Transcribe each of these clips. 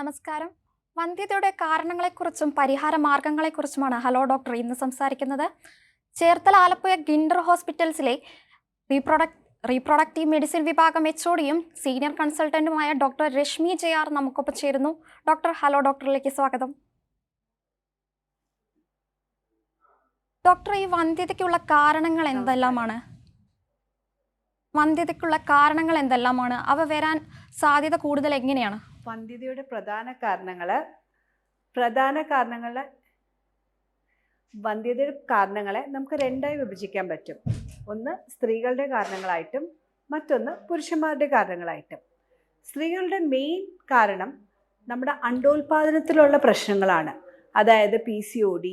നമസ്കാരം. വന്ധ്യതയുടെ കാരണങ്ങളെക്കുറിച്ചും പരിഹാര മാർഗങ്ങളെക്കുറിച്ചുമാണ് hello doctor ഇന്ന് സംസാരിക്കുന്നത്. ചേർത്തല, ആലപ്പുഴ ഗിൻഡർ ഹോസ്പിറ്റൽസിലെ റീപ്രൊഡക്റ്റീവ് മെഡിസിൻ വിഭാഗം എച്ച്ഒഡിയും സീനിയർ കൺസൾട്ടന്റുമായ ഡോക്ടർ രശ്മി ജെ.ആർ നമുക്കൊപ്പം ചേരുന്നു. ഡോക്ടർ, ഹലോ ഡോക്ടറിലേക്ക് സ്വാഗതം. ഡോക്ടർ, ഈ വന്ധ്യതയ്ക്കുള്ള കാരണങ്ങൾ എന്തെല്ലാമാണ്? അവ വരാൻ സാധ്യത കൂടുതൽ എങ്ങനെയാണ്? വന്ധ്യതയുടെ പ്രധാന കാരണങ്ങളെ നമുക്ക് രണ്ടായി വിഭജിക്കാൻ പറ്റും. ഒന്ന് സ്ത്രീകളുടെ കാരണങ്ങളായിട്ടും മറ്റൊന്ന് പുരുഷന്മാരുടെ കാരണങ്ങളായിട്ടും. സ്ത്രീകളുടെ മെയിൻ കാരണം നമ്മുടെ അണ്ടോൽപാദനത്തിലുള്ള പ്രശ്നങ്ങളാണ്. അതായത് PCOD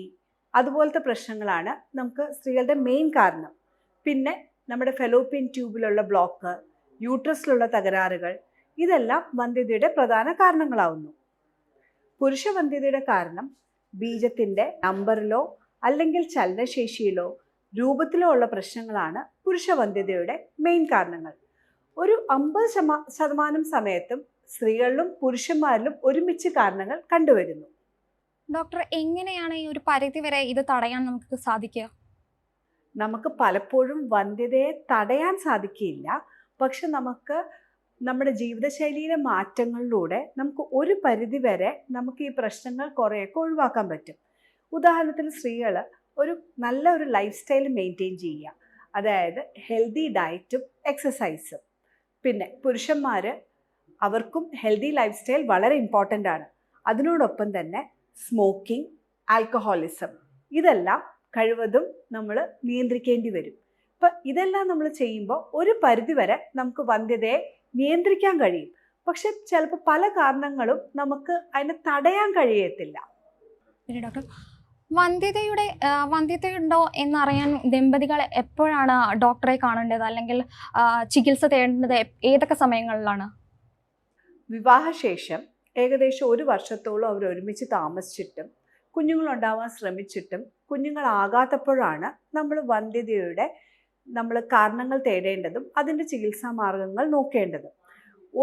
അതുപോലത്തെ പ്രശ്നങ്ങളാണ് നമുക്ക് സ്ത്രീകളുടെ മെയിൻ കാരണം. പിന്നെ നമ്മുടെ ഫെലോപ്പിയൻ ട്യൂബിലുള്ള ബ്ലോക്ക്, യൂട്രസിലുള്ള തകരാറുകൾ, ഇതെല്ലാം വന്ധ്യതയുടെ പ്രധാന കാരണങ്ങളാവുന്നു. പുരുഷ വന്ധ്യതയുടെ കാരണം ബീജത്തിൻ്റെ നമ്പറിലോ അല്ലെങ്കിൽ ചലനശേഷിയിലോ രൂപത്തിലോ ഉള്ള പ്രശ്നങ്ങളാണ് പുരുഷ വന്ധ്യതയുടെ മെയിൻ കാരണങ്ങൾ. ഒരു 50% സമയത്തും സ്ത്രീകളിലും പുരുഷന്മാരിലും ഒരുമിച്ച് കാരണങ്ങൾ കണ്ടുവരുന്നു. ഡോക്ടർ, എങ്ങനെയാണ് ഈ ഒരു പരിധി വരെ ഇത് തടയാൻ നമുക്ക് സാധിക്കുക? നമുക്ക് പലപ്പോഴും വന്ധ്യതയെ തടയാൻ സാധിക്കില്ല. പക്ഷെ നമുക്ക് നമ്മുടെ ജീവിതശൈലിയിലെ മാറ്റങ്ങളിലൂടെ നമുക്ക് ഒരു പരിധി വരെ നമുക്ക് ഈ പ്രശ്നങ്ങൾ കുറേയൊക്കെ ഒഴിവാക്കാൻ പറ്റും. ഉദാഹരണത്തിന് സ്ത്രീകൾ നല്ലൊരു ലൈഫ് സ്റ്റൈൽ മെയിൻറ്റെയിൻ ചെയ്യുക, അതായത് ഹെൽത്തി ഡയറ്റും എക്സസൈസും. പിന്നെ പുരുഷന്മാർ, അവർക്കും ഹെൽത്തി ലൈഫ് സ്റ്റൈൽ വളരെ ഇമ്പോർട്ടൻ്റ് ആണ്. അതിനോടൊപ്പം തന്നെ സ്മോക്കിംഗ്, ആൽക്കഹോളിസം, ഇതെല്ലാം കഴിവതും നമ്മൾ നിയന്ത്രിക്കേണ്ടി വരും. അപ്പം ഇതെല്ലാം നമ്മൾ ചെയ്യുമ്പോൾ ഒരു പരിധി വരെ നമുക്ക് വന്ധ്യതയെ നിയന്ത്രിക്കാൻ കഴിയും. പക്ഷെ ചിലപ്പോൾ പല കാരണങ്ങളും നമുക്ക് അതിനെ തടയാൻ കഴിയത്തില്ല. ഡോക്ടർ, വന്ധ്യതയുണ്ടോ എന്നറിയാൻ ദമ്പതികൾ എപ്പോഴാണ് ഡോക്ടറെ കാണേണ്ടത്, അല്ലെങ്കിൽ ചികിത്സ തേടേണ്ടത് ഏതൊക്കെ സമയങ്ങളിലാണ്? വിവാഹശേഷം ഏകദേശം 1 വർഷത്തോളം അവർ ഒരുമിച്ച് താമസിച്ചിട്ടും കുഞ്ഞുങ്ങളുണ്ടാവാൻ ശ്രമിച്ചിട്ടും കുഞ്ഞുങ്ങളാകാത്തപ്പോഴാണ് നമ്മൾ വന്ധ്യതയുടെ കാരണങ്ങൾ തേടേണ്ടതും അതിൻ്റെ ചികിത്സാ മാർഗങ്ങൾ നോക്കേണ്ടതും.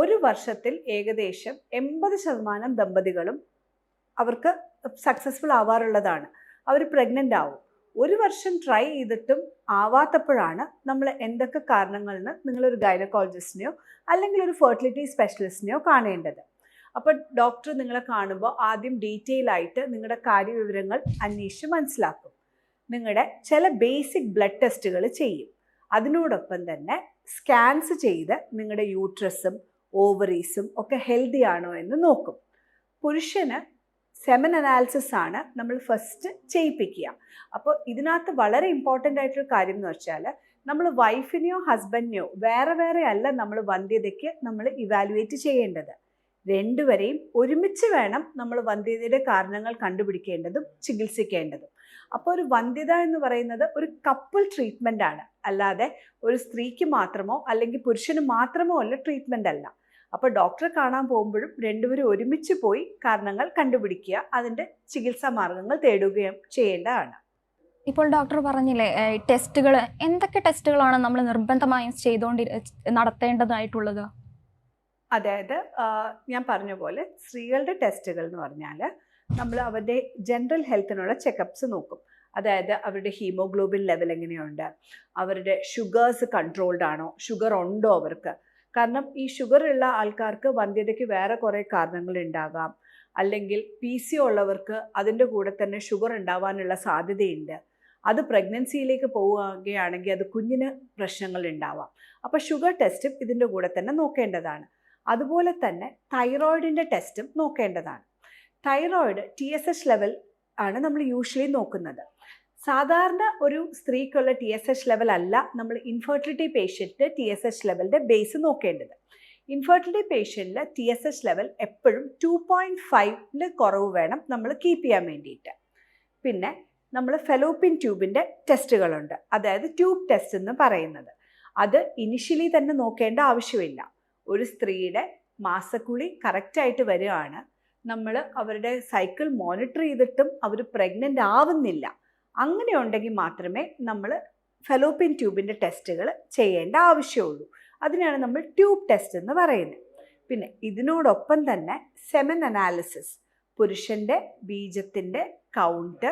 1 വർഷത്തിൽ ഏകദേശം 80% ദമ്പതികളും അവർക്ക് സക്സസ്ഫുൾ ആവാറുള്ളതാണ്. അവർ പ്രഗ്നൻ്റ് ആവും. 1 വർഷം ട്രൈ ചെയ്തിട്ടും ആവാത്തപ്പോഴാണ് നമ്മൾ എന്തൊക്കെ കാരണങ്ങളെന്ന് നിങ്ങളൊരു ഗൈനക്കോളജിസ്റ്റിനെയോ അല്ലെങ്കിൽ ഒരു ഫെർട്ടിലിറ്റി സ്പെഷ്യലിസ്റ്റിനെയോ കാണേണ്ടത്. അപ്പോൾ ഡോക്ടർ നിങ്ങളെ കാണുമ്പോൾ ആദ്യം ഡീറ്റെയിൽ ആയിട്ട് നിങ്ങളുടെ കാര്യവിവരങ്ങൾ അന്വേഷിച്ച് മനസ്സിലാക്കും. നിങ്ങളുടെ ചില ബേസിക് ബ്ലഡ് ടെസ്റ്റുകൾ ചെയ്യും. അതിനോടൊപ്പം തന്നെ സ്കാൻസ് ചെയ്ത് നിങ്ങളുടെ യൂട്രസും ഓവറീസും ഒക്കെ ഹെൽത്തി ആണോ എന്ന് നോക്കും. പുരുഷന് സെമൻ അനാലിസിസ് ആണ് നമ്മൾ ഫസ്റ്റ് ചെയ്യിപ്പിക്കുക. അപ്പോൾ ഇതിനകത്ത് വളരെ ഇമ്പോർട്ടൻ്റ് ആയിട്ടൊരു കാര്യം എന്ന് വെച്ചാൽ, നമ്മൾ വൈഫിനെയോ ഹസ്ബൻഡിനെയോ വേറെ അല്ല നമ്മൾ വന്ധ്യതയ്ക്ക് നമ്മൾ ഇവാലുവേറ്റ് ചെയ്യേണ്ടത്. രണ്ടുപേരെയും ഒരുമിച്ച് വേണം നമ്മൾ വന്ധ്യതയുടെ കാരണങ്ങൾ കണ്ടുപിടിക്കേണ്ടതും ചികിത്സിക്കേണ്ടതും. അപ്പോൾ ഒരു വന്ധ്യത എന്ന് പറയുന്നത് ഒരു കപ്പിൾ ട്രീറ്റ്മെൻ്റ് ആണ്, അല്ലാതെ ഒരു സ്ത്രീക്ക് മാത്രമോ അല്ലെങ്കിൽ പുരുഷന് മാത്രമോ ഉള്ള ട്രീറ്റ്മെൻ്റ് അല്ല. അപ്പോൾ ഡോക്ടറെ കാണാൻ പോകുമ്പോഴും രണ്ടുപേരും ഒരുമിച്ച് പോയി കാരണങ്ങൾ കണ്ടുപിടിക്കുക, അതിൻ്റെ ചികിത്സാ മാർഗങ്ങൾ തേടുകയും ചെയ്യേണ്ടതാണ്. ഇപ്പോൾ ഡോക്ടർ പറഞ്ഞില്ലേ ടെസ്റ്റുകൾ, എന്തൊക്കെ ടെസ്റ്റുകളാണ് നമ്മൾ നിർബന്ധമായും നടത്തേണ്ടതായിട്ടുള്ളത്? അതായത് ഞാൻ പറഞ്ഞ പോലെ സ്ത്രീകളുടെ ടെസ്റ്റുകൾ എന്ന് പറഞ്ഞാൽ നമ്മൾ അവരുടെ ജനറൽ ഹെൽത്തിനുള്ള ചെക്കപ്സ് നോക്കും. അതായത് അവരുടെ ഹീമോഗ്ലോബിൻ ലെവൽ എങ്ങനെയുണ്ട്, അവരുടെ ഷുഗേഴ്സ് കൺട്രോൾഡ് ആണോ, ഷുഗർ ഉണ്ടോ അവർക്ക്. കാരണം ഈ ഷുഗർ ഉള്ള ആൾക്കാർക്ക് വന്ധ്യതയ്ക്ക് വേറെ കുറേ കാരണങ്ങൾ ഉണ്ടാകാം. അല്ലെങ്കിൽ PCO ഉള്ളവർക്ക് അതിൻ്റെ കൂടെ തന്നെ ഷുഗർ ഉണ്ടാവാനുള്ള സാധ്യതയുണ്ട്. അത് പ്രഗ്നൻസിയിലേക്ക് പോവുകയാണെങ്കിൽ അത് കുഞ്ഞിന് പ്രശ്നങ്ങൾ ഉണ്ടാവാം. അപ്പോൾ ഷുഗർ ടെസ്റ്റും ഇതിൻ്റെ കൂടെ തന്നെ നോക്കേണ്ടതാണ്. അതുപോലെ തന്നെ തൈറോയിഡിൻ്റെ ടെസ്റ്റും നോക്കേണ്ടതാണ്. തൈറോയിഡ് TSH ലെവൽ ആണ് നമ്മൾ യൂഷ്വലി നോക്കുന്നത്. സാധാരണ ഒരു സ്ത്രീക്കുള്ള TSH ലെവൽ അല്ല നമ്മൾ ഇൻഫെർട്ടിലിറ്റി പേഷ്യൻറ്റ് TSH ലെവലിൻ്റെ ബേസ് നോക്കേണ്ടത്. ഇൻഫെർട്ടിലിറ്റി പേഷ്യൻറ്റിൽ TSH ലെവൽ എപ്പോഴും 2.5 കുറവ് വേണം നമ്മൾ കീപ്പ് ചെയ്യാൻ വേണ്ടിയിട്ട്. പിന്നെ നമ്മൾ ഫെലോപ്പിയൻ ട്യൂബിൻ്റെ ടെസ്റ്റുകളുണ്ട്, അതായത് ട്യൂബ് ടെസ്റ്റ് എന്ന് പറയുന്നത്. അത് ഇനിഷ്യലി തന്നെ നോക്കേണ്ട ആവശ്യമില്ല. ഒരു സ്ത്രീയുടെ മാസക്കുളി കറക്റ്റായിട്ട് വരികയാണ്, നമ്മൾ അവരുടെ സൈക്കിൾ മോണിറ്റർ ചെയ്തിട്ടും അവർ പ്രഗ്നൻ്റ് ആവുന്നില്ല, അങ്ങനെയുണ്ടെങ്കിൽ മാത്രമേ നമ്മൾ ഫെലോപ്പിയൻ ട്യൂബിൻ്റെ ടെസ്റ്റുകൾ ചെയ്യേണ്ട ആവശ്യമുള്ളൂ. അതിനാണ് നമ്മൾ ട്യൂബ് ടെസ്റ്റ് എന്ന് പറയുന്നത്. പിന്നെ ഇതിനോടൊപ്പം തന്നെ സെമൻ അനാലിസിസ്, പുരുഷൻ്റെ ബീജത്തിൻ്റെ കൗണ്ട്,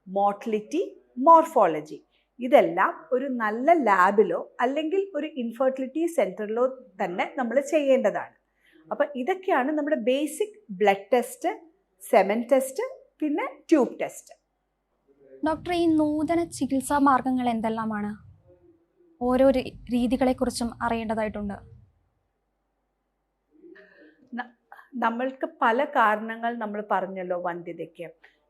മോട്ടിലിറ്റി, മോർഫോളജി, ഇതെല്ലാം ഒരു നല്ല ലാബിലോ അല്ലെങ്കിൽ ഒരു ഇൻഫെർട്ടിലിറ്റി സെൻറ്ററിലോ തന്നെ നമ്മൾ ചെയ്യേണ്ടതാണ്. അപ്പം ഇതൊക്കെയാണ് നമ്മുടെ basic blood test, semen test, പിന്നെ ട്യൂബ് ടെസ്റ്റ്. ഡോക്ടർ, ഈ നൂതന ചികിത്സാ മാർഗങ്ങൾ എന്തെല്ലാമാണ്? ഓരോ രീതികളെക്കുറിച്ചും അറിയേണ്ടതായിട്ടുണ്ട്. നമ്മൾക്ക് പല കാരണങ്ങൾ നമ്മൾ പറഞ്ഞല്ലോ വന്ധ്യതയ്ക്ക്.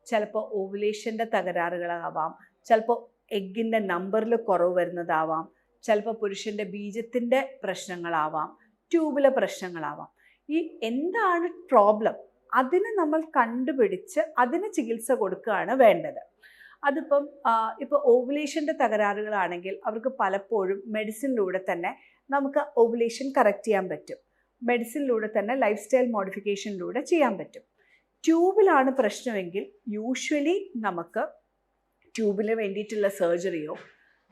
ചിലപ്പോൾ ഓവുലേഷൻ്റെ തകരാറുകളാവാം, ചിലപ്പോൾ എഗ്ഗിൻ്റെ നമ്പറിൽ കുറവ് വരുന്നതാവാം, ചിലപ്പോൾ പുരുഷൻ്റെ ബീജത്തിൻ്റെ പ്രശ്നങ്ങളാവാം, ട്യൂബിലെ പ്രശ്നങ്ങളാവാം. ഈ എന്താണ് പ്രോബ്ലം അതിന് നമ്മൾ കണ്ടുപിടിച്ച് അതിന് ചികിത്സ കൊടുക്കുകയാണ് വേണ്ടത്. അതിപ്പം ഇപ്പോൾ ഓവുലേഷൻ്റെ തകരാറുകളാണെങ്കിൽ അവർക്ക് പലപ്പോഴും മെഡിസിനിലൂടെ തന്നെ നമുക്ക് ഓവുലേഷൻ കറക്റ്റ് ചെയ്യാൻ പറ്റും. മെഡിസിനിലൂടെ തന്നെ ലൈഫ് സ്റ്റൈൽ മോഡിഫിക്കേഷനിലൂടെ ചെയ്യാൻ പറ്റും. ട്യൂബിലാണ് പ്രശ്നമെങ്കിൽ യൂഷ്വലി നമുക്ക് ട്യൂബിന് വേണ്ടിയിട്ടുള്ള സർജറിയോ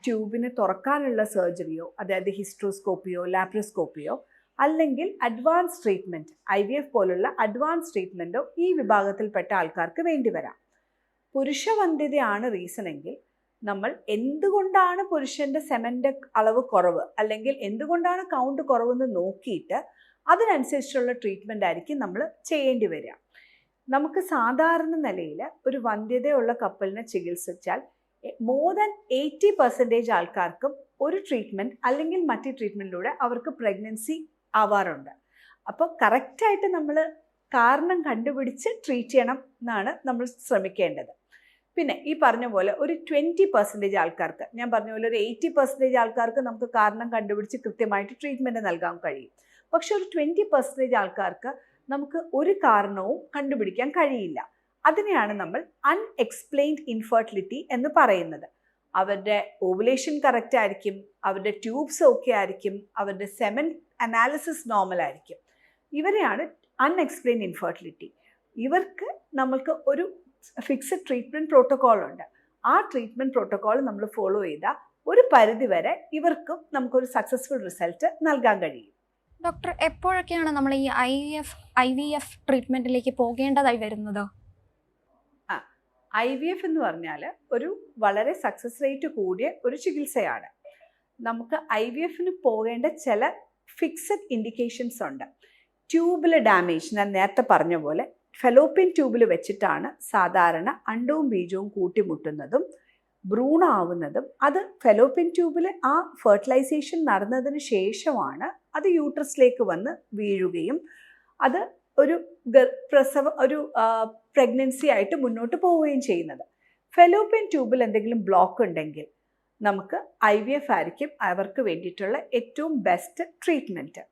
ട്യൂബിന് തുറക്കാനുള്ള സർജറിയോ, അതായത് ഹിസ്ട്രോസ്കോപ്പിയോ ലാപ്രോസ്കോപ്പിയോ, അല്ലെങ്കിൽ അഡ്വാൻസ് ട്രീറ്റ്മെൻറ്റ്, IVF പോലുള്ള അഡ്വാൻസ് ട്രീറ്റ്മെൻറ്റോ ഈ വിഭാഗത്തിൽപ്പെട്ട ആൾക്കാർക്ക് വേണ്ടി വരാം. പുരുഷവന്ധ്യതയാണ് റീസണെങ്കിൽ നമ്മൾ എന്തുകൊണ്ടാണ് പുരുഷൻ്റെ സെമൻ്റെ അളവ് കുറവ് അല്ലെങ്കിൽ എന്തുകൊണ്ടാണ് കൗണ്ട് കുറവെന്ന് നോക്കിയിട്ട് അതിനനുസരിച്ചുള്ള ട്രീറ്റ്മെൻ്റ് ആയിരിക്കും നമ്മൾ ചെയ്യേണ്ടി വരിക. നമുക്ക് സാധാരണ നിലയിൽ ഒരു വന്ധ്യതയുള്ള കപ്പലിനെ ചികിത്സിച്ചാൽ മോർ ദാൻ 80% ആൾക്കാർക്കും ഒരു ട്രീറ്റ്മെൻറ്റ് അല്ലെങ്കിൽ മറ്റ് ട്രീറ്റ്മെൻറ്റിലൂടെ അവർക്ക് പ്രഗ്നൻസി ആവാറുണ്ട്. അപ്പോൾ കറക്റ്റായിട്ട് നമ്മൾ കാരണം കണ്ടുപിടിച്ച് ട്രീറ്റ് ചെയ്യണം എന്നാണ് നമ്മൾ ശ്രമിക്കേണ്ടത്. പിന്നെ ഈ പറഞ്ഞ പോലെ ഒരു 20% ആൾക്കാർക്ക്, ഞാൻ പറഞ്ഞ പോലെ ഒരു 80% ആൾക്കാർക്ക് നമുക്ക് കാരണം കണ്ടുപിടിച്ച് കൃത്യമായിട്ട് ട്രീറ്റ്മെൻറ്റ് നൽകാൻ കഴിയും. പക്ഷെ ഒരു 20% ആൾക്കാർക്ക് നമുക്ക് ഒരു കാരണവും കണ്ടുപിടിക്കാൻ കഴിയില്ല. അതിനെയാണ് നമ്മൾ അൺഎക്സ്പ്ലെയിൻഡ് ഇൻഫെർട്ടിലിറ്റി എന്ന് പറയുന്നത്. അവരുടെ ഓവുലേഷൻ കറക്റ്റ് ആയിരിക്കും, അവരുടെ ട്യൂബ്സ് ഓക്കെ ആയിരിക്കും, അവരുടെ സെമൻ അനാലിസിസ് നോർമൽ ആയിരിക്കും. ഇവരെയാണ് അൺഎക്സ്പ്ലെയിൻഡ് ഇൻഫെർട്ടിലിറ്റി. ഇവർക്ക് നമ്മൾക്ക് ഒരു ഫിക്സഡ് ട്രീറ്റ്മെൻറ്റ് പ്രോട്ടോക്കോൾ ഉണ്ട്. ആ ട്രീറ്റ്മെൻറ്റ് പ്രോട്ടോക്കോൾ നമ്മൾ ഫോളോ ചെയ്താൽ ഒരു പരിധി വരെ ഇവർക്കും നമുക്കൊരു സക്സസ്ഫുൾ റിസൾട്ട് നൽകാൻ കഴിയും. ഡോക്ടർ, എപ്പോഴൊക്കെയാണ് നമ്മൾ ഈ IVF ട്രീറ്റ്മെൻറ്റിലേക്ക് പോകേണ്ടതായി വരുന്നത്? IVF എന്ന് പറഞ്ഞാൽ ഒരു വളരെ സക്സസ് റേറ്റ് കൂടിയ ഒരു ചികിത്സയാണ്. നമുക്ക് IVFന് പോകേണ്ട ചില ഫിക്സഡ് ഇൻഡിക്കേഷൻസ് ഉണ്ട്. ട്യൂബിലെ ഡാമേജ്, ഞാൻ നേരത്തെ പറഞ്ഞ പോലെ ഫെലോപ്പിയൻ ട്യൂബിൽ വെച്ചിട്ടാണ് സാധാരണ അണ്ടവും ബീജവും കൂട്ടിമുട്ടുന്നതും ഭ്രൂണമാവുന്നതും. അത് ഫെലോപ്പിയൻ ട്യൂബിൽ ആ ഫെർട്ടിലൈസേഷൻ നടന്നതിന് ശേഷമാണ് അത് യൂട്രസിലേക്ക് വന്ന് വീഴുകയും അത് ഒരു പ്രഗ്നൻസി ആയിട്ട് മുന്നോട്ട് പോവുകയും ചെയ്യുന്നത്. ഫെലോപ്പിയൻ ട്യൂബിൽ എന്തെങ്കിലും ബ്ലോക്ക് ഉണ്ടെങ്കിൽ നമുക്ക് IVF ആയിരിക്കും അവർക്ക് വേണ്ടിയിട്ടുള്ള ഏറ്റവും ബെസ്റ്റ് ട്രീറ്റ്മെൻറ്റ്.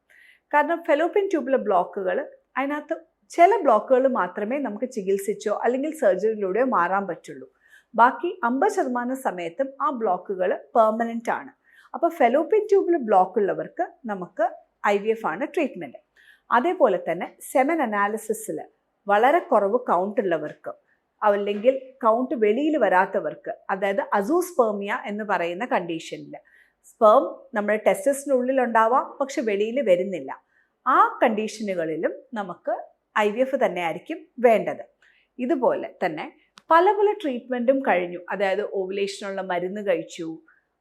കാരണം ഫെലോപ്പിയൻ ട്യൂബിലെ ബ്ലോക്കുകൾ, അതിനകത്ത് ചില ബ്ലോക്കുകൾ മാത്രമേ നമുക്ക് ചികിത്സിച്ചോ അല്ലെങ്കിൽ സർജറിയിലൂടെയോ മാറാൻ പറ്റുള്ളൂ. ബാക്കി 50% സമയത്തും ആ ബ്ലോക്കുകൾ പെർമനൻ്റ് ആണ്. അപ്പോൾ ഫെലോപ്പിയൻ ട്യൂബിൽ ബ്ലോക്ക് ഉള്ളവർക്ക് നമുക്ക് IVF ആണ് ട്രീറ്റ്മെൻറ്റ്. അതേപോലെ തന്നെ സെമൻ അനാലിസിസിൽ വളരെ കുറവ് കൗണ്ട് ഉള്ളവർക്ക് അല്ലെങ്കിൽ കൗണ്ട് വെളിയിൽ വരാത്തവർക്ക്, അതായത് അസൂസ്പെർമിയ എന്ന് പറയുന്ന കണ്ടീഷനിൽ സ്പേം നമ്മുടെ ടെസ്റ്റസിനുള്ളിൽ ഉണ്ടാവാം പക്ഷെ വെളിയിൽ വരുന്നില്ല. ആ കണ്ടീഷനുകളിലും നമുക്ക് IVF തന്നെ ആയിരിക്കും വേണ്ടത്. ഇതുപോലെ തന്നെ പല പല ട്രീറ്റ്മെൻറ്റും കഴിഞ്ഞു, അതായത് ഓവുലേഷനുള്ള മരുന്ന് കഴിച്ചു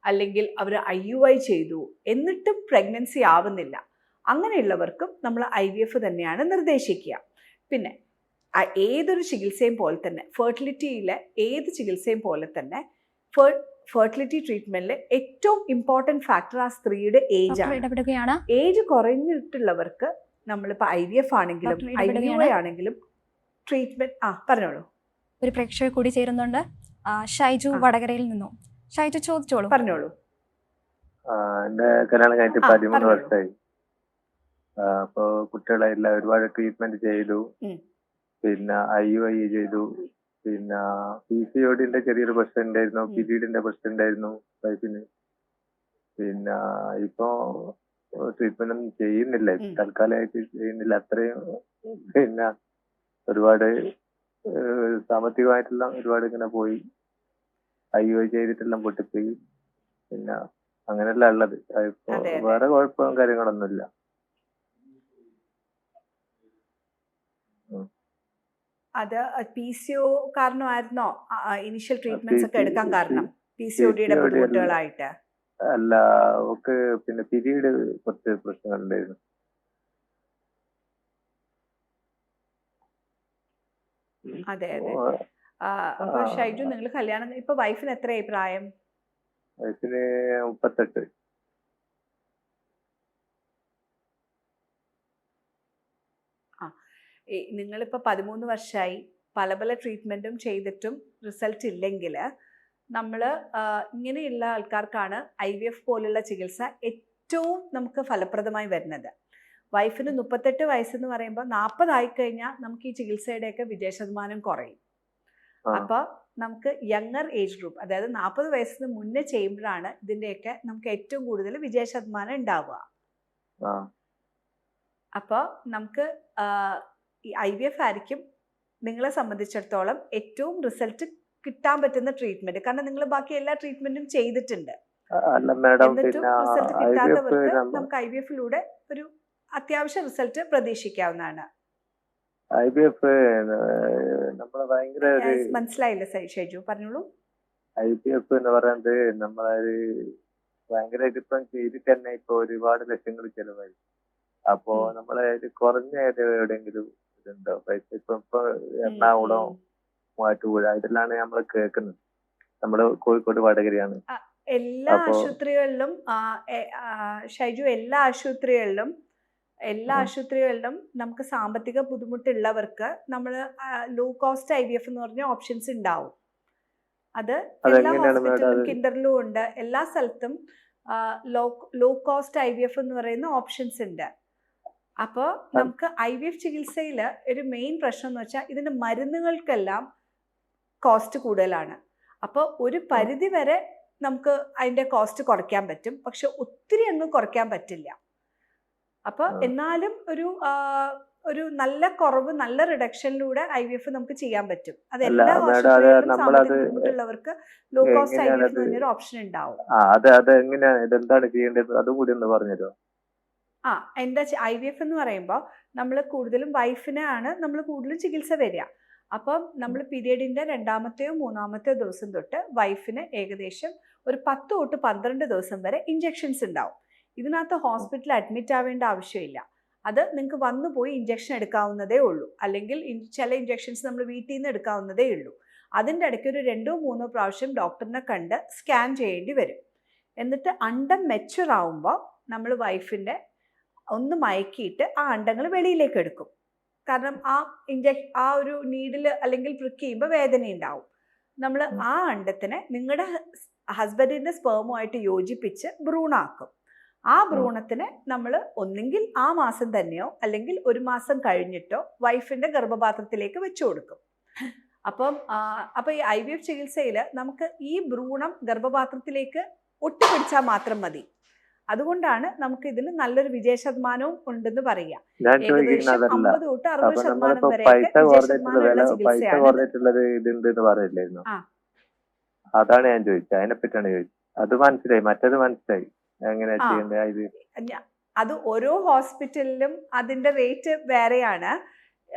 അല്ലെങ്കിൽ അവർ IUI ചെയ്തു, എന്നിട്ടും പ്രഗ്നൻസി ആവുന്നില്ല. അങ്ങനെയുള്ളവർക്കും നമ്മൾ IVF തന്നെയാണ് നിർദ്ദേശിക്കുക. പിന്നെ ഏതൊരു ചികിത്സയും പോലെ തന്നെ ഫെർട്ടിലിറ്റിയിലെ ഏത് ചികിത്സയും പോലെ തന്നെ ഫെർട്ടിലിറ്റി ട്രീറ്റ്മെൻറ്റിൽ ഏറ്റവും ഇമ്പോർട്ടൻറ്റ് ഫാക്ടർ ആ സ്ത്രീയുടെ ഏജ് ആണ്. ഏജ് കുറഞ്ഞിട്ടുള്ളവർക്ക് നമ്മളിപ്പോൾ IVF ആണെങ്കിലും IUI ആണെങ്കിലും ട്രീറ്റ്മെൻറ്റ് പറഞ്ഞോളൂ. ഒരു പ്രേക്ഷകർ കൂടി ചേരുന്നുണ്ട്, ഷൈജു വടകരയിൽ നിന്നും. ഷൈജു ചോദിച്ചോളൂ. പറഞ്ഞോളൂ. എൻ്റെ കല്യാണം കഴിഞ്ഞിട്ട് 13 വർഷമായി. അപ്പോൾ കുട്ടികളായില്ല, ഒരുപാട് ട്രീറ്റ്മെന്റ് ചെയ്തു. പിന്നെ IUI ചെയ്തു. പിന്നെ PCODന്റെ ചെറിയൊരു പ്രശ്നം ഉണ്ടായിരുന്നു, പീരീഡിന്റെ പ്രശ്നം ഉണ്ടായിരുന്നു വൈഫിന്. പിന്നെ ഇപ്പോ ട്രീറ്റ്മെന്റ് ഒന്നും ചെയ്യുന്നില്ല, തൽക്കാലമായിട്ട് ചെയ്യുന്നില്ല. അത്രയും പിന്നെ ഒരുപാട് സാമ്പത്തികമായിട്ടുള്ള ഒരുപാട് ഇങ്ങനെ പോയി, IUI ചെയ്തിട്ടെല്ലാം പൊട്ടിപ്പോയി. പിന്നെ അങ്ങനെയല്ല ഉള്ളത്. ഇപ്പൊ വേറെ കുഴപ്പവും കാര്യങ്ങളൊന്നുമില്ല. അത് PCO കാരണമായിരുന്നോ ഇനിഷ്യൽ ട്രീറ്റ്മെന്റ്സ് ഒക്കെ എടുക്കാൻ കാരണം? PCOD-യുടെ PCOD ബുദ്ധിമുട്ടുകളായിട്ട്? അല്ല, ഒക്കെ പിന്നെ പിരീഡ് കുറച്ച് പ്രശ്നങ്ങളുണ്ടായിരുന്നു. അതെ അതെ. അപ്പൊ ഷൈജു, നിങ്ങൾ കല്യാണം ഇപ്പൊ വൈഫിന് എത്രയായി പ്രായം? വയസ്സിന് 38. നിങ്ങളിപ്പോ 13 വർഷമായി പല പല ട്രീറ്റ്മെന്റും ചെയ്തിട്ടും റിസൾട്ട് ഇല്ലെങ്കിൽ നമ്മൾ ഇങ്ങനെയുള്ള ആൾക്കാർക്കാണ് IVF പോലുള്ള ചികിത്സ ഏറ്റവും നമുക്ക് ഫലപ്രദമായി വരുന്നത്. വൈഫിന് 38 വയസ്സെന്ന് പറയുമ്പോൾ 40 ആയിക്കഴിഞ്ഞാൽ നമുക്ക് ഈ ചികിത്സയുടെയൊക്കെ വിജയശതമാനം കുറയും. അപ്പൊ നമുക്ക് യങ്ങർ ഏജ് ഗ്രൂപ്പ്, അതായത് 40 വയസ്സിന് മുന്നേ ചെയ്യുമ്പോഴാണ് ഇതിന്റെയൊക്കെ നമുക്ക് ഏറ്റവും കൂടുതൽ വിജയശതമാനം ഉണ്ടാവുക. അപ്പോൾ നമുക്ക് ഈ IVF ആയിരിക്കും നിങ്ങളെ സംബന്ധിച്ചിടത്തോളം ഏറ്റവും റിസൾട്ട് കിട്ടാൻ പറ്റുന്ന ട്രീറ്റ്മെന്റ്. കാരണം നിങ്ങൾ ബാക്കി എല്ലാ ട്രീറ്റ്മെന്റും ചെയ്തിട്ടുണ്ട്, എന്നിട്ടും റിസൾട്ട് കിട്ടാത്തവർക്ക് നമുക്ക് IVF-ലൂടെ ഒരു അത്യാവശ്യ റിസൾട്ട് പ്രതീക്ഷിക്കാവുന്നതാണ്. മനസ്സിലായില്ല ഷൈജു, പറഞ്ഞോളൂ. IVF എന്ന് പറയുന്നത് നമ്മളൊരു ഭയങ്കരമായിട്ട് ഇപ്പം ചെയ്തിട്ട് തന്നെ ഇപ്പൊ ഒരുപാട് ലക്ഷങ്ങൾ ചെലവായി. അപ്പോ നമ്മളെ കുറഞ്ഞ എവിടെയെങ്കിലും ഇതുണ്ടോ? ഇപ്പൊ എറണാകുളം, മൂവാറ്റുപുഴ ഇതിലാണ് നമ്മൾ കേൾക്കുന്നത്. നമ്മള് കോഴിക്കോട് വടകരയാണ്. എല്ലാ ആശുപത്രികളിലും ഷൈജു, എല്ലാ ആശുപത്രികളിലും നമുക്ക് സാമ്പത്തിക ബുദ്ധിമുട്ടുള്ളവർക്ക് നമ്മൾ ലോ കോസ്റ്റ് IVF എന്ന് പറഞ്ഞ ഓപ്ഷൻസ് ഉണ്ടാവും. അത് എല്ലാ ഹോസ്പിറ്റലിലും കിൻഡറിലും ഉണ്ട്. എല്ലാ സ്ഥലത്തും ലോ കോസ്റ്റ് IVF എന്ന് പറയുന്ന ഓപ്ഷൻസ് ഉണ്ട്. അപ്പോൾ നമുക്ക് IVF ചികിത്സയിൽ ഒരു മെയിൻ പ്രശ്നം എന്ന് വെച്ചാൽ ഇതിന്റെ മരുന്നുകൾക്കെല്ലാം കോസ്റ്റ് കൂടുതലാണ്. അപ്പോൾ ഒരു പരിധി വരെ നമുക്ക് അതിന്റെ കോസ്റ്റ് കുറയ്ക്കാൻ പറ്റും, പക്ഷെ ഒത്തിരി അങ്ങ് കുറയ്ക്കാൻ പറ്റില്ല. അപ്പോൾ എന്നാലും ഒരു നല്ല കുറവ്, നല്ല റിഡക്ഷനിലൂടെ IVF നമുക്ക് ചെയ്യാൻ പറ്റും. അത് എല്ലാ ഹോസ്പിറ്റലുകളിലും സാമ്പത്തിക ബുദ്ധിമുട്ടുള്ളവർക്ക് ലോ കോസ്റ്റ് IVF എന്നൊരു ഓപ്ഷൻ ഉണ്ടാവും. ഇതെന്താണ് ചെയ്യേണ്ടത് അതും കൂടി ഒന്ന് പറഞ്ഞുതരോ? എന്താ IVF എന്ന് പറയുമ്പോൾ നമ്മൾ കൂടുതലും വൈഫിനാണ് നമ്മൾ കൂടുതലും ചികിത്സ വരിക. അപ്പം നമ്മൾ പീരിയഡിന്റെ 2-ാമത്തെയോ 3-ാമത്തെയോ ദിവസം തൊട്ട് വൈഫിന് ഏകദേശം ഒരു 10 തൊട്ട് 12 ദിവസം വരെ ഇഞ്ചെക്ഷൻസ് ഉണ്ടാവും. ഇതിനകത്ത് ഹോസ്പിറ്റലിൽ അഡ്മിറ്റ് ആവേണ്ട ആവശ്യമില്ല. അത് നിങ്ങൾക്ക് വന്നു പോയി ഇഞ്ചെക്ഷൻ എടുക്കാവുന്നതേ ഉള്ളൂ. അല്ലെങ്കിൽ ചില ഇഞ്ചെക്ഷൻസ് നമ്മൾ വീട്ടിൽ നിന്ന് എടുക്കാവുന്നതേ ഉള്ളൂ. അതിൻ്റെ ഇടയ്ക്ക് ഒരു 2-3 പ്രാവശ്യം ഡോക്ടറിനെ കണ്ട് സ്കാൻ ചെയ്യേണ്ടി വരും. എന്നിട്ട് അണ്ടം മെച്ചുവർ ആവുമ്പോൾ നമ്മൾ വൈഫിൻ്റെ ഒന്ന് മയക്കിയിട്ട് ആ അണ്ടങ്ങൾ വെളിയിലേക്ക് എടുക്കും. കാരണം ആ ഒരു നീഡിൽ അല്ലെങ്കിൽ പ്രിക്ക് ചെയ്യുമ്പോൾ വേദന ഉണ്ടാവും. നമ്മൾ ആ അണ്ടത്തിനെ നിങ്ങളുടെ ഹസ്ബൻഡിൻ്റെ സ്പേമുമായിട്ട് യോജിപ്പിച്ച് ഭ്രൂണാക്കും. ആ ഭ്രൂണത്തിന് നമ്മൾ ഒന്നെങ്കിൽ ആ മാസം തന്നെയോ അല്ലെങ്കിൽ 1 മാസം കഴിഞ്ഞിട്ടോ വൈഫിൻ്റെ ഗർഭപാത്രത്തിലേക്ക് വെച്ചു കൊടുക്കും. അപ്പോൾ ഈ IVF ചികിത്സയിൽ നമുക്ക് ഈ ഭ്രൂണം ഗർഭപാത്രത്തിലേക്ക് ഒട്ടിപ്പിടിച്ചാൽ മാത്രം മതി. അതുകൊണ്ടാണ് നമുക്ക് ഇതിൽ നല്ലൊരു വിജയശതമാനവും ഉണ്ടെന്ന് പറയാം. ഏകദേശം 50 തൊട്ട് 60% വരെ ചികിത്സയാണ്. അതാണ് ഞാൻ ചോദിച്ചത്, അതിനെപ്പറ്റിയാണ് ചോദിച്ചത്. അത് മനസ്സിലായി, മറ്റത് മനസ്സിലായി. അത് ഓരോ ഹോസ്പിറ്റലിലും അതിന്റെ റേറ്റ് വേറെയാണ്.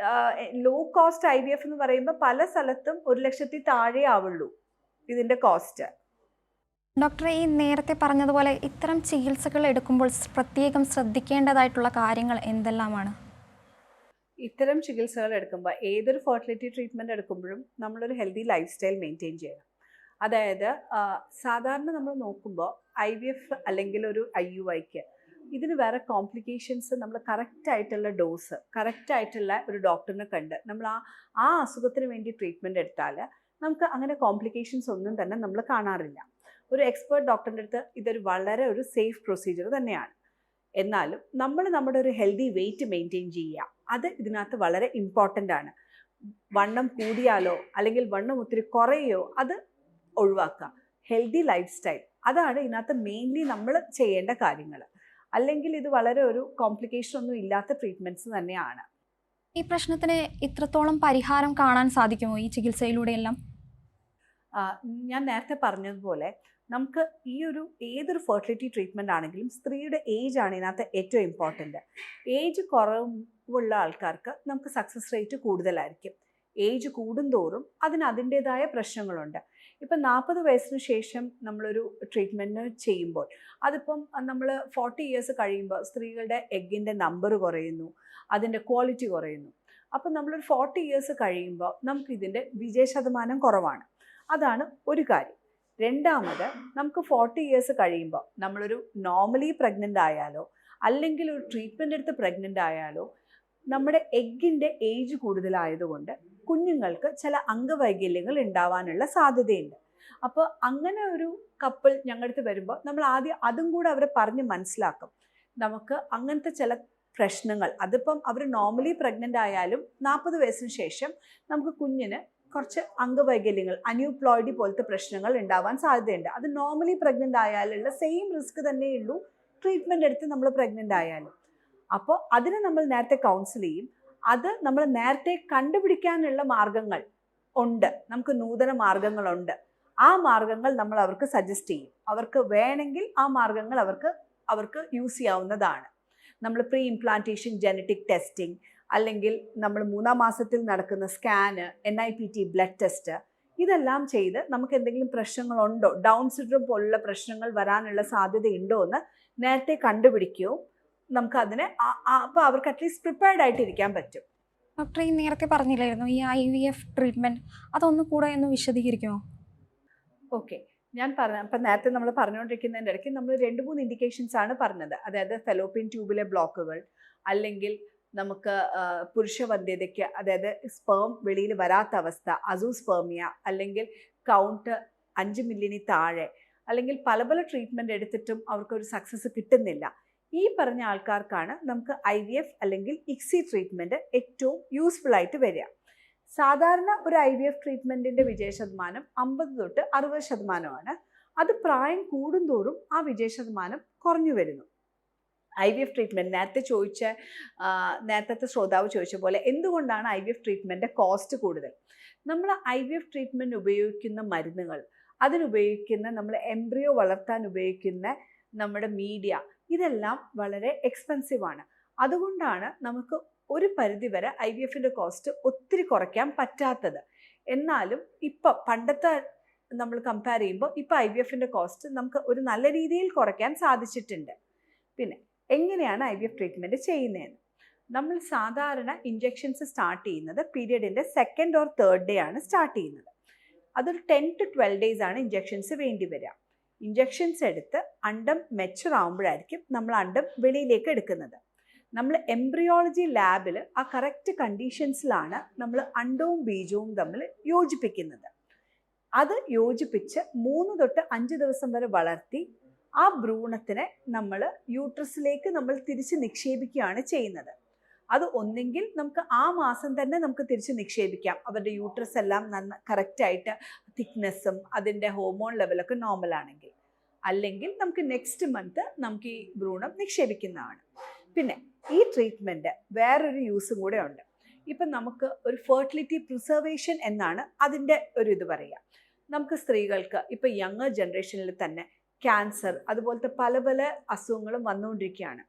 ലോ കോസ്റ്റ് IVF എന്ന് പറയുമ്പോൾ പല സ്ഥലത്തും 1 ലക്ഷത്തിൽ താഴെ ആവുള്ളൂ ഇതിന്റെ കോസ്റ്റ്. ഡോക്ടറെ, ഈ നേരത്തെ പറഞ്ഞതുപോലെ ഇത്തരം ചികിത്സകൾ എടുക്കുമ്പോൾ പ്രത്യേകം ശ്രദ്ധിക്കേണ്ടതായിട്ടുള്ള കാര്യങ്ങൾ എന്തെല്ലാമാണ്? ഇത്തരം ചികിത്സകൾ എടുക്കുമ്പോൾ ഏതൊരു ഫെർട്ടിലിറ്റി ട്രീറ്റ്മെൻറ്റ് എടുക്കുമ്പോഴും നമ്മളൊരു ഹെൽത്തി ലൈഫ് സ്റ്റൈൽ മെയിൻറ്റെയിൻ ചെയ്യണം. അതായത് സാധാരണ നമ്മൾ നോക്കുമ്പോൾ IVF അല്ലെങ്കിൽ ഒരു IUIക്ക് ഇതിന് വേറെ കോംപ്ലിക്കേഷൻസ്, നമ്മൾ കറക്റ്റായിട്ടുള്ള ഡോസ്, കറക്റ്റായിട്ടുള്ള ഒരു ഡോക്ടറിനെ കണ്ട് നമ്മൾ ആ അസുഖത്തിന് വേണ്ടി ട്രീറ്റ്മെൻറ്റ് എടുത്താൽ നമുക്ക് അങ്ങനെ കോംപ്ലിക്കേഷൻസ് ഒന്നും തന്നെ നമ്മൾ കാണാറില്ല. ഒരു എക്സ്പേർട്ട് ഡോക്ടറിൻ്റെ അടുത്ത് ഇതൊരു വളരെ ഒരു സേഫ് പ്രൊസീജിയർ തന്നെയാണ്. എന്നാലും നമ്മൾ നമ്മുടെ ഒരു ഹെൽത്തി വെയിറ്റ് മെയിൻറ്റെയിൻ ചെയ്യുക, അത് ഇതിനകത്ത് വളരെ ഇമ്പോർട്ടൻ്റ് ആണ്. വണ്ണം കൂടിയാലോ അല്ലെങ്കിൽ വണ്ണം ഒത്തിരി കുറയോ അത് ഒഴിവാക്കുക. ഹെൽത്തി ലൈഫ് സ്റ്റൈൽ, അതാണ് ഇതിനകത്ത് മെയിൻലി നമ്മൾ ചെയ്യേണ്ട കാര്യങ്ങൾ. അല്ലെങ്കിൽ ഇത് വളരെ ഒരു കോംപ്ലിക്കേഷൻ ഒന്നും ഇല്ലാത്ത ട്രീറ്റ്മെൻറ്റ്സ് തന്നെയാണ്. ഈ പ്രശ്നത്തിന് ഇത്രത്തോളം പരിഹാരം കാണാൻ സാധിക്കുമോ ഈ ചികിത്സയിലൂടെയെല്ലാം? ഞാൻ നേരത്തെ പറഞ്ഞതുപോലെ നമുക്ക് ഈ ഏതൊരു ഫെർട്ടിലിറ്റി ട്രീറ്റ്മെൻ്റ് ആണെങ്കിലും സ്ത്രീയുടെ ഏജ് ആണ് ഇതിനകത്ത് ഏറ്റവും ഇമ്പോർട്ടൻ്റ്. ഏജ് കുറവുള്ള ആൾക്കാർക്ക് നമുക്ക് സക്സസ് റേറ്റ് കൂടുതലായിരിക്കും. ഏജ് കൂടുന്തോറും അതിന് അതിൻ്റേതായ പ്രശ്നങ്ങളുണ്ട്. ഇപ്പം 40 വയസ്സിന് ശേഷം നമ്മളൊരു ട്രീറ്റ്മെൻറ്റ് ചെയ്യുമ്പോൾ അതിപ്പം നമ്മൾ 40 ഇയേഴ്സ് കഴിയുമ്പോൾ സ്ത്രീകളുടെ എഗ്ഗിൻ്റെ നമ്പർ കുറയുന്നു, അതിൻ്റെ ക്വാളിറ്റി കുറയുന്നു. അപ്പം നമ്മളൊരു 40 ഇയേഴ്സ് കഴിയുമ്പോൾ നമുക്കിതിൻ്റെ വിജയശതമാനം കുറവാണ്. അതാണ് ഒരു കാര്യം. രണ്ടാമത്, നമുക്ക് 40 ഇയേഴ്സ് കഴിയുമ്പോൾ നമ്മളൊരു നോർമലി പ്രഗ്നൻ്റ് ആയാലോ അല്ലെങ്കിൽ ഒരു ട്രീറ്റ്മെൻ്റ് എടുത്ത് പ്രഗ്നൻ്റ് ആയാലോ നമ്മുടെ എഗ്ഗിൻ്റെ ഏജ് കൂടുതലായതുകൊണ്ട് കുഞ്ഞുങ്ങൾക്ക് ചില അംഗവൈകല്യങ്ങൾ ഉണ്ടാവാനുള്ള സാധ്യതയുണ്ട്. അപ്പോൾ അങ്ങനെ ഒരു കപ്പിൾ ഞങ്ങളുടെ അടുത്ത് വരുമ്പോൾ നമ്മൾ ആദ്യം അതും കൂടെ അവരെ പറഞ്ഞ് മനസ്സിലാക്കും. നമുക്ക് അങ്ങനത്തെ ചില പ്രശ്നങ്ങൾ, അതിപ്പം അവർ നോർമലി പ്രഗ്നൻ്റ് ആയാലും 40 വയസ്സിന് ശേഷം നമുക്ക് കുഞ്ഞിന് കുറച്ച് അംഗവൈകല്യങ്ങൾ, അന്യൂപ്ലോയിഡി പോലത്തെ പ്രശ്നങ്ങൾ ഉണ്ടാവാൻ സാധ്യതയുണ്ട്. അത് നോർമലി പ്രഗ്നൻ്റ് ആയാലുള്ള സെയിം റിസ്ക് തന്നെയുള്ളൂ ട്രീറ്റ്മെൻറ്റ് എടുത്ത് നമ്മൾ പ്രഗ്നൻ്റ് ആയാലും. അപ്പോൾ അതിനെ നമ്മൾ നേരത്തെ കൗൺസിൽ ചെയ്യും. അത് നമ്മൾ നേരത്തെ കണ്ടുപിടിക്കാനുള്ള മാർഗങ്ങൾ ഉണ്ട്, നമുക്ക് നൂതന മാർഗങ്ങളുണ്ട്. ആ മാർഗങ്ങൾ നമ്മൾ അവർക്ക് സജസ്റ്റ് ചെയ്യും. അവർക്ക് വേണമെങ്കിൽ ആ മാർഗങ്ങൾ അവർക്ക് യൂസ് ചെയ്യാവുന്നതാണ്. നമ്മൾ പ്രീ ഇംപ്ലാന്റേഷൻ ജനറ്റിക് ടെസ്റ്റിംഗ്, അല്ലെങ്കിൽ നമ്മൾ 3-ാം മാസത്തിൽ നടക്കുന്ന സ്കാന്, NIPT ബ്ലഡ് ടെസ്റ്റ്, ഇതെല്ലാം ചെയ്ത് നമുക്ക് എന്തെങ്കിലും പ്രശ്നങ്ങളുണ്ടോ, ഡൗൺ സിൻഡ്രോം പോലുള്ള പ്രശ്നങ്ങൾ വരാനുള്ള സാധ്യതയുണ്ടോ എന്ന് നേരത്തെ കണ്ടുപിടിക്കുകയോ നമുക്കതിനെ അപ്പോൾ അവർക്ക് അറ്റ്ലീസ്റ്റ് പ്രിപ്പയർഡ് ആയിട്ട് ഇരിക്കാൻ പറ്റും. ഡോക്ടർ, ഈ നേരത്തെ പറഞ്ഞില്ലായിരുന്നു ഈ IVF ട്രീറ്റ്മെൻറ്റ്, അതൊന്ന് കൂടെ ഒന്ന് വിശദീകരിക്കുമോ? ഓക്കെ, ഞാൻ അപ്പം നേരത്തെ നമ്മൾ പറഞ്ഞുകൊണ്ടിരിക്കുന്നതിൻ്റെ ഇടയ്ക്ക് നമ്മൾ 2-3 ഇൻഡിക്കേഷൻസ് ആണ് പറഞ്ഞത്. അതായത് ഫെലോപ്പിയൻ ട്യൂബിലെ ബ്ലോക്കുകൾ, അല്ലെങ്കിൽ നമുക്ക് പുരുഷവന്ധ്യതയ്ക്ക്, അതായത് സ്പേം വെളിയിൽ വരാത്ത അവസ്ഥ, അസൂസ്പേർമിയ, അല്ലെങ്കിൽ കൗണ്ട് 5 മില്യന് താഴെ, അല്ലെങ്കിൽ പല പല ട്രീറ്റ്മെൻറ്റ് എടുത്തിട്ടും അവർക്കൊരു സക്സസ് കിട്ടുന്നില്ല. ഈ പറഞ്ഞ ആൾക്കാർക്കാണ് നമുക്ക് IVF അല്ലെങ്കിൽ ICSI ട്രീറ്റ്മെൻറ്റ് ഏറ്റവും യൂസ്ഫുൾ ആയിട്ട് വരിക. സാധാരണ ഒരു IVF ട്രീറ്റ്മെൻറ്റിൻ്റെ വിജയശതമാനം 50 തൊട്ട് 60%. അത് പ്രായം കൂടുന്തോറും ആ വിജയശതമാനം കുറഞ്ഞു വരുന്നു. IVF ട്രീറ്റ്മെൻറ്റ് നേരത്തെ ശ്രോതാവ് ചോദിച്ച പോലെ എന്തുകൊണ്ടാണ് IVF ട്രീറ്റ്മെൻറ്റ് കോസ്റ്റ് കൂടുതൽ? നമ്മൾ IVF ട്രീറ്റ്മെൻറ്റ് ഉപയോഗിക്കുന്ന മരുന്നുകൾ, അതിനുപയോഗിക്കുന്ന നമ്മൾ എംബ്രിയോ വളർത്താൻ ഉപയോഗിക്കുന്ന നമ്മുടെ മീഡിയ, ഇതെല്ലാം വളരെ എക്സ്പെൻസീവാണ്. അതുകൊണ്ടാണ് നമുക്ക് ഒരു പരിധിവരെ IVFൻ്റെ കോസ്റ്റ് ഒത്തിരി കുറയ്ക്കാൻ പറ്റാത്തത്. എന്നാലും ഇപ്പം പണ്ടത്തെ നമ്മൾ കമ്പയർ ചെയ്യുമ്പോൾ ഇപ്പോൾ IVFൻ്റെ കോസ്റ്റ് നമുക്ക് ഒരു നല്ല രീതിയിൽ കുറയ്ക്കാൻ സാധിച്ചിട്ടുണ്ട്. പിന്നെ എങ്ങനെയാണ് IVF ട്രീറ്റ്മെൻറ്റ് ചെയ്യുന്നതെന്ന്, നമ്മൾ സാധാരണ ഇഞ്ചെക്ഷൻസ് സ്റ്റാർട്ട് ചെയ്യുന്നത് പീരിയഡിൻ്റെ 2nd or 3rd ഡേ ആണ് സ്റ്റാർട്ട് ചെയ്യുന്നത്. അതൊരു 10 to 12 days ആണ് ഇഞ്ചെക്ഷൻസ് വേണ്ടി വരിക. ഇഞ്ചെക്ഷൻസ് എടുത്ത് അണ്ടം മെച്ചുർ ആകുമ്പോഴായിരിക്കും നമ്മൾ അണ്ടം വെളിയിലേക്ക് എടുക്കുന്നത്. നമ്മൾ എംബ്രിയോളജി ലാബിൽ ആ കറക്റ്റ് കണ്ടീഷൻസിലാണ് നമ്മൾ അണ്ടവും ബീജവും തമ്മിൽ യോജിപ്പിക്കുന്നത്. അത് യോജിപ്പിച്ച് 3 തൊട്ട് 5 ദിവസം വരെ വളർത്തി ആ ഭ്രൂണത്തിനെ നമ്മൾ യൂട്രസിലേക്ക് നമ്മൾ തിരിച്ച് നിക്ഷേപിക്കുകയാണ് ചെയ്യുന്നത്. അത് ഒന്നെങ്കിൽ നമുക്ക് ആ മാസം തന്നെ നമുക്ക് തിരിച്ച് നിക്ഷേപിക്കാം, അവരുടെ യൂട്രസ് എല്ലാം കറക്റ്റായിട്ട് തിക്നെസ്സും അതിൻ്റെ ഹോർമോൺ ലെവലൊക്കെ നോർമലാണെങ്കിൽ. അല്ലെങ്കിൽ നമുക്ക് നെക്സ്റ്റ് മന്ത് നമുക്ക് ഈ ഭ്രൂണം നിക്ഷേപിക്കുന്നതാണ്. പിന്നെ ഈ ട്രീറ്റ്മെൻറ്റ് വേറൊരു യൂസും കൂടെ ഉണ്ട്. ഇപ്പം നമുക്ക് ഒരു ഫെർട്ടിലിറ്റി പ്രിസർവേഷൻ എന്നാണ് അതിൻ്റെ ഒരു ഇത് പറയുക. നമുക്ക് സ്ത്രീകൾക്ക് ഇപ്പം യങ്ങർ ജനറേഷനിൽ തന്നെ ക്യാൻസർ അതുപോലത്തെ പല പല അസുഖങ്ങളും വന്നുകൊണ്ടിരിക്കുകയാണ്.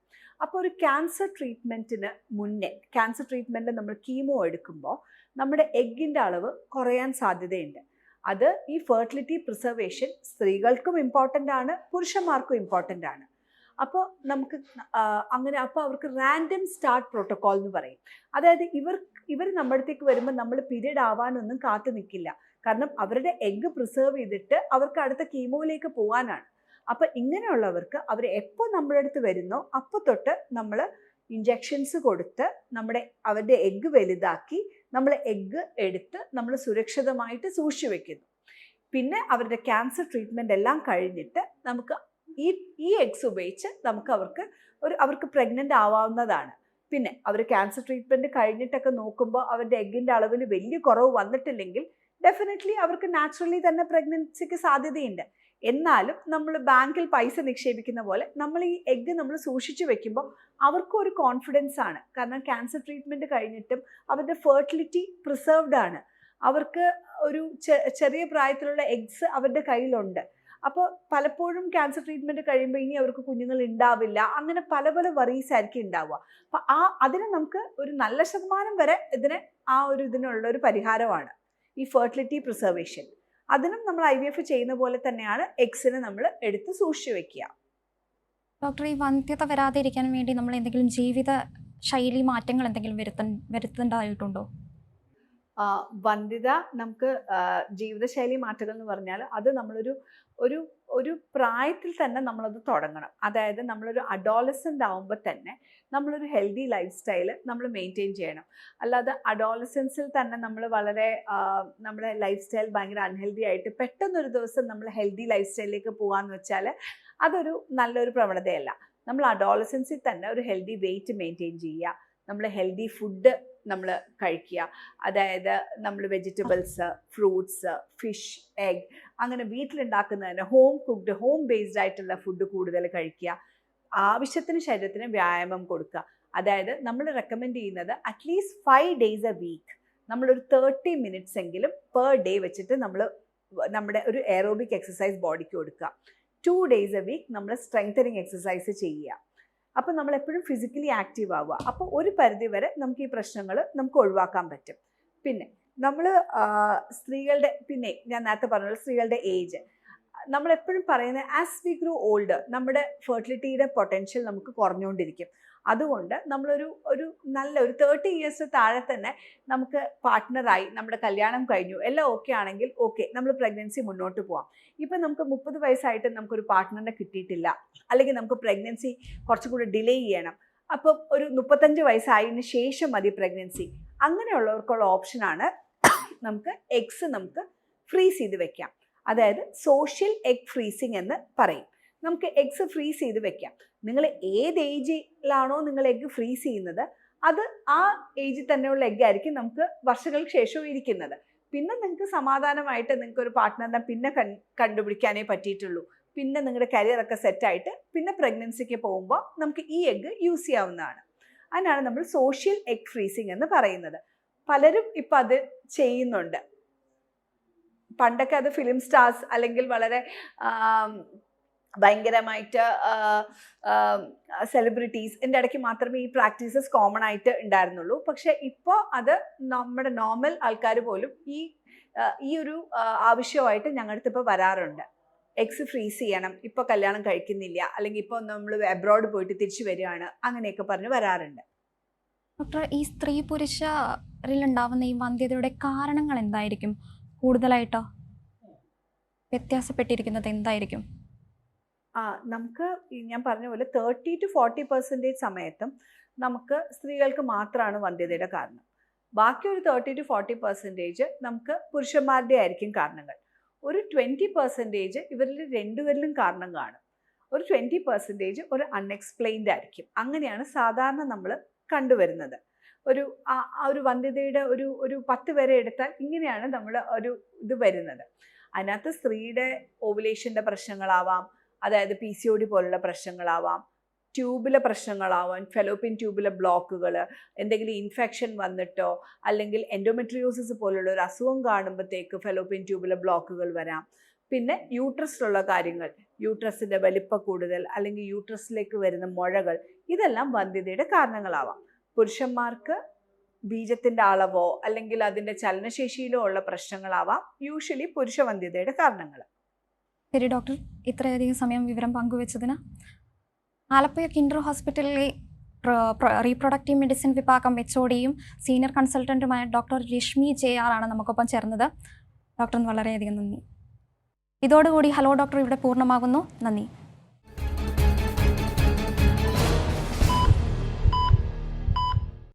അപ്പോൾ ഒരു ക്യാൻസർ ട്രീറ്റ്മെൻറ്റിന് മുന്നേ, ക്യാൻസർ ട്രീറ്റ്മെൻറ്റിൽ നമ്മൾ കീമോ എടുക്കുമ്പോൾ നമ്മുടെ എഗ്ഗിൻ്റെ അളവ് കുറയാൻ സാധ്യതയുണ്ട്. അത് ഈ ഫെർട്ടിലിറ്റി പ്രിസർവേഷൻ സ്ത്രീകൾക്കും ഇമ്പോർട്ടൻ്റ് ആണ്, പുരുഷന്മാർക്കും ഇമ്പോർട്ടൻ്റ് ആണ്. അപ്പോൾ നമുക്ക് അങ്ങനെ അപ്പോൾ അവർക്ക് റാൻഡം സ്റ്റാർട്ട് പ്രോട്ടോക്കോൾ എന്ന് പറയും. അതായത് ഇവർ നമ്മുടെ അടുത്തേക്ക് വരുമ്പോൾ നമ്മൾ പീരിയഡ് ആവാനൊന്നും കാത്തു നിൽക്കില്ല. കാരണം അവരുടെ എഗ്ഗ് പ്രിസർവ് ചെയ്തിട്ട് അവർക്ക് അടുത്ത കീമോയിലേക്ക് പോകാനാണ്. അപ്പം ഇങ്ങനെയുള്ളവർക്ക് അവർ എപ്പോൾ നമ്മുടെ അടുത്ത് വരുന്നോ അപ്പോൾ തൊട്ട് നമ്മൾ ഇഞ്ചെക്ഷൻസ് കൊടുത്ത് അവരുടെ എഗ്ഗ് വലുതാക്കി നമ്മൾ എഗ്ഗ് എടുത്ത് നമ്മൾ സുരക്ഷിതമായിട്ട് സൂക്ഷിച്ചു വെക്കുന്നു. പിന്നെ അവരുടെ ക്യാൻസർ ട്രീറ്റ്മെൻറ്റ് എല്ലാം കഴിഞ്ഞിട്ട് നമുക്ക് ഈ എഗ്സ് ഉപയോഗിച്ച് അവർക്ക് പ്രഗ്നൻ്റ് ആവാവുന്നതാണ്. പിന്നെ അവർ ക്യാൻസർ ട്രീറ്റ്മെൻറ്റ് കഴിഞ്ഞിട്ടൊക്കെ നോക്കുമ്പോൾ അവരുടെ എഗ്ഗിൻ്റെ അളവിൽ വലിയ കുറവ് വന്നിട്ടില്ലെങ്കിൽ ഡെഫിനറ്റ്ലി അവർക്ക് നാച്ചുറലി തന്നെ പ്രഗ്നൻസിക്ക് സാധ്യതയുണ്ട്. എന്നാലും നമ്മൾ ബാങ്കിൽ പൈസ നിക്ഷേപിക്കുന്ന പോലെ നമ്മൾ ഈ എഗ്ഗ് നമ്മൾ സൂക്ഷിച്ചു വെക്കുമ്പോൾ അവർക്കും ഒരു കോൺഫിഡൻസ് ആണ്. കാരണം ക്യാൻസർ ട്രീറ്റ്മെൻറ്റ് കഴിഞ്ഞിട്ടും അവരുടെ ഫെർട്ടിലിറ്റി പ്രിസർവ്ഡ് ആണ്. അവർക്ക് ഒരു ചെറിയ പ്രായത്തിലുള്ള എഗ്സ് അവരുടെ കയ്യിലുണ്ട്. അപ്പോൾ പലപ്പോഴും ക്യാൻസർ ട്രീറ്റ്മെൻറ്റ് കഴിയുമ്പോൾ ഇനി അവർക്ക് കുഞ്ഞുങ്ങൾ ഉണ്ടാവില്ല, അങ്ങനെ പല പല വറീസ് ആയിരിക്കും ഉണ്ടാവുക. അപ്പം അതിന് നമുക്ക് ഒരു നല്ല ശതമാനം വരെ ഇതിനുള്ള ഒരു പരിഹാരമാണ് ഈ ഫെർട്ടിലിറ്റി പ്രിസർവേഷൻ. അതിനും നമ്മൾ IVF ചെയ്യുന്ന പോലെ തന്നെയാണ് എഗ്സിനെ നമ്മൾ എടുത്ത് സൂക്ഷിച്ചു വെക്കുക. ഡോക്ടർ, ഈ വന്ധ്യത വരാതിരിക്കാൻ വേണ്ടി നമ്മൾ എന്തെങ്കിലും ജീവിത ശൈലി മാറ്റങ്ങൾ എന്തെങ്കിലും വരുത്തേണ്ടതായിട്ടുണ്ടോ? വന്ധ്യത നമുക്ക് ജീവിതശൈലി മാറ്റങ്ങൾ എന്ന് പറഞ്ഞാൽ അത് നമ്മളൊരു ഒരു ഒരു പ്രായത്തിൽ തന്നെ നമ്മളത് തുടങ്ങണം. അതായത് നമ്മളൊരു അഡോളസൻ്റ് ആവുമ്പോൾ തന്നെ നമ്മളൊരു ഹെൽത്തി ലൈഫ് സ്റ്റൈൽ നമ്മൾ മെയിൻറ്റെയിൻ ചെയ്യണം. അല്ലാതെ അഡോളസൻസിൽ തന്നെ നമ്മൾ വളരെ നമ്മുടെ ലൈഫ് സ്റ്റൈൽ ഭയങ്കര അൺഹെൽത്തി ആയിട്ട് പെട്ടെന്നൊരു ദിവസം നമ്മൾ ഹെൽത്തി ലൈഫ് സ്റ്റൈലിലേക്ക് പോകാമെന്ന് വെച്ചാൽ അതൊരു നല്ലൊരു പ്രവണതയല്ല. നമ്മൾ അഡോളസൻസിൽ തന്നെ ഒരു ഹെൽത്തി വെയിറ്റ് മെയിൻറ്റെയിൻ ചെയ്യുക, നമ്മൾ ഹെൽത്തി ഫുഡ് നമ്മൾ കഴിക്കുക. അതായത് നമ്മൾ വെജിറ്റബിൾസ്, ഫ്രൂട്ട്സ്, ഫിഷ്, എഗ് അങ്ങനെ വീട്ടിലുണ്ടാക്കുന്നതിന് ഹോം കുക്ക്ഡ്, ഹോം ബേസ്ഡ് ആയിട്ടുള്ള ഫുഡ് കൂടുതൽ കഴിക്കുക. ആവശ്യത്തിന് ശരീരത്തിന് വ്യായാമം കൊടുക്കുക. അതായത് നമ്മൾ റെക്കമെൻഡ് ചെയ്യുന്നത് അറ്റ്ലീസ്റ്റ് 5 days a week നമ്മളൊരു 30 minutes എങ്കിലും പെർ ഡേ വെച്ചിട്ട് നമ്മുടെ ഒരു എയറോബിക് എക്സസൈസ് ബോഡിക്ക് കൊടുക്കുക. 2 days a week നമ്മൾ സ്ട്രെങ്തനിങ് എക്സസൈസ് ചെയ്യുക. അപ്പോൾ നമ്മൾ എപ്പോഴും ഫിസിക്കലി ആക്റ്റീവ് ആവുക. അപ്പോൾ ഒരു പരിധി വരെ നമുക്ക് ഈ പ്രശ്നങ്ങൾ നമുക്ക് ഒഴിവാക്കാൻ പറ്റും. പിന്നെ നമ്മൾ സ്ത്രീകളുടെ, പിന്നെ ഞാൻ നേരത്തെ പറഞ്ഞ സ്ത്രീകളുടെ ഏജ് നമ്മളെപ്പോഴും പറയുന്നത് ആസ് വി ഗ്രോ ഓൾഡ് നമ്മുടെ ഫെർട്ടിലിറ്റിയുടെ പൊട്ടൻഷ്യൽ നമുക്ക് കുറഞ്ഞുകൊണ്ടിരിക്കും. അതുകൊണ്ട് നമ്മളൊരു നല്ല ഒരു 30 years താഴെ തന്നെ നമുക്ക് പാർട്ട്ണറായി നമ്മുടെ കല്യാണം കഴിഞ്ഞു എല്ലാം ഓക്കെ ആണെങ്കിൽ ഓക്കെ നമ്മൾ പ്രഗ്നൻസി മുന്നോട്ട് പോവാം. ഇപ്പം നമുക്ക് 30 വയസ്സായിട്ട് നമുക്കൊരു പാർട്ട്ണറിനെ കിട്ടിയിട്ടില്ല, അല്ലെങ്കിൽ നമുക്ക് പ്രഗ്നൻസി കുറച്ചും കൂടി ഡിലേ ചെയ്യണം, അപ്പം ഒരു 35 വയസ്സായതിനു ശേഷം മതി പ്രഗ്നൻസി. അങ്ങനെയുള്ളവർക്കുള്ള ഓപ്ഷനാണ് നമുക്ക് എഗ്സ് നമുക്ക് ഫ്രീസ് ചെയ്ത് വെക്കാം. അതായത് സോഷ്യൽ എഗ് ഫ്രീസിങ് എന്ന് പറയും. നമുക്ക് എഗ്സ് ഫ്രീസ് ചെയ്ത് വെക്കാം. നിങ്ങൾ ഏത് ഏജിലാണോ നിങ്ങൾ എഗ്ഗ് ഫ്രീസ് ചെയ്യുന്നത് അത് ആ ഏജിൽ തന്നെയുള്ള എഗ്ഗ് ആയിരിക്കും നമുക്ക് വർഷങ്ങൾക്ക് ശേഷവും ഇരിക്കുന്നത്. പിന്നെ നിങ്ങൾക്ക് സമാധാനമായിട്ട് നിങ്ങൾക്ക് ഒരു പാർട്ട്ണറിനെ പിന്നെ കണ്ടുപിടിക്കാനേ പറ്റിയിട്ടുള്ളൂ. പിന്നെ നിങ്ങളുടെ കരിയറൊക്കെ സെറ്റായിട്ട് പിന്നെ പ്രഗ്നൻസിക്ക് പോകുമ്പോൾ നമുക്ക് ഈ എഗ്ഗ് യൂസ് ചെയ്യാവുന്നതാണ്. അതിനാണ് നമ്മൾ സോഷ്യൽ എഗ് ഫ്രീസിങ് എന്ന് പറയുന്നത്. പലരും ഇപ്പം അത് ചെയ്യുന്നുണ്ട്. പണ്ടൊക്കെ അത് ഫിലിം സ്റ്റാർസ് അല്ലെങ്കിൽ വളരെ ഭയങ്കരമായിട്ട് സെലിബ്രിറ്റീസ് എൻ്റെ ഇടയ്ക്ക് മാത്രമേ ഈ പ്രാക്ടീസസ് കോമൺ ആയിട്ട് ഉണ്ടായിരുന്നുള്ളൂ. പക്ഷെ ഇപ്പോൾ അത് നമ്മുടെ നോർമൽ ആൾക്കാർ പോലും ഈ ഒരു ആവശ്യമായിട്ട് ഞങ്ങളുടെ അടുത്ത് ഇപ്പോൾ വരാറുണ്ട്. എഗ്സ് ഫ്രീസ് ചെയ്യണം, ഇപ്പോൾ കല്യാണം കഴിക്കുന്നില്ല, അല്ലെങ്കിൽ ഇപ്പോൾ നമ്മൾ അബ്രോഡ് പോയിട്ട് തിരിച്ചു വരികയാണ്, അങ്ങനെയൊക്കെ പറഞ്ഞ് വരാറുണ്ട്. ഡോക്ടർ, ഈ സ്ത്രീ പുരുഷരിൽ ഉണ്ടാവുന്ന ഈ വന്ധ്യതയുടെ കാരണങ്ങൾ എന്തായിരിക്കും? കൂടുതലായിട്ടോ വ്യത്യാസപ്പെട്ടിരിക്കുന്നത് എന്തായിരിക്കും? നമുക്ക് ഞാൻ പറഞ്ഞ പോലെ 30 to 40% സമയത്തും നമുക്ക് സ്ത്രീകൾക്ക് മാത്രമാണ് വന്ധ്യതയുടെ കാരണം. ബാക്കി ഒരു 30 to 40% നമുക്ക് പുരുഷന്മാരുടെ ആയിരിക്കും കാരണങ്ങൾ. ഒരു 20% ഇവരിൽ രണ്ടുപേരിലും കാരണം കാണും. ഒരു 20% ഒരു അൺഎക്സ്പ്ലെയിൻഡ് ആയിരിക്കും. അങ്ങനെയാണ് സാധാരണ നമ്മൾ കണ്ടുവരുന്നത്. ഒരു വന്ധ്യതയുടെ ഒരു 10 പേരെ എടുത്താൽ ഇങ്ങനെയാണ് നമ്മൾ ഇത് വരുന്നത്. അതിനകത്ത് സ്ത്രീയുടെ ഓവുലേഷൻ്റെ പ്രശ്നങ്ങളാവാം, അതായത് PCOD പോലുള്ള പ്രശ്നങ്ങളാവാം, ട്യൂബിലെ പ്രശ്നങ്ങളാവാം, ഫെലോപ്പിൻ ട്യൂബിലെ ബ്ലോക്കുകൾ, എന്തെങ്കിലും ഇൻഫെക്ഷൻ വന്നിട്ടോ അല്ലെങ്കിൽ എൻഡോമെട്രിയോസിസ് പോലുള്ള ഒരു അസുഖം കാണുമ്പോഴത്തേക്ക് ഫെലോപ്പിൻ ട്യൂബിലെ ബ്ലോക്കുകൾ വരാം. പിന്നെ യൂട്രസിലുള്ള കാര്യങ്ങൾ, യൂട്രസിൻ്റെ വലിപ്പം കൂടുതൽ അല്ലെങ്കിൽ യൂട്രസിലേക്ക് വരുന്ന മുഴകൾ, ഇതെല്ലാം വന്ധ്യതയുടെ കാരണങ്ങളാവാം. പുരുഷന്മാർക്ക് ബീജത്തിൻ്റെ അളവോ അല്ലെങ്കിൽ അതിൻ്റെ ചലനശേഷിയിലോ ഉള്ള പ്രശ്നങ്ങളാവാം യൂഷ്വലി പുരുഷവന്ധ്യതയുടെ കാരണങ്ങൾ. ശരി ഡോക്ടർ, ഇത്രയധികം സമയം വിവരം പങ്കുവച്ചതിന്. ആലപ്പുഴ കിൻഡർ ഹോസ്പിറ്റലിലെ റീപ്രൊഡക്റ്റീവ് മെഡിസിൻ വിഭാഗം HODയും സീനിയർ കൺസൾട്ടൻറ്റുമായ ഡോക്ടർ രശ്മി JR ആണ് നമുക്കൊപ്പം ചേർന്നത്. ഡോക്ടറിന് വളരെയധികം നന്ദി. ഇതോടുകൂടി ഹലോ ഡോക്ടർ ഇവിടെ പൂർണ്ണമാകുന്നു. നന്ദി.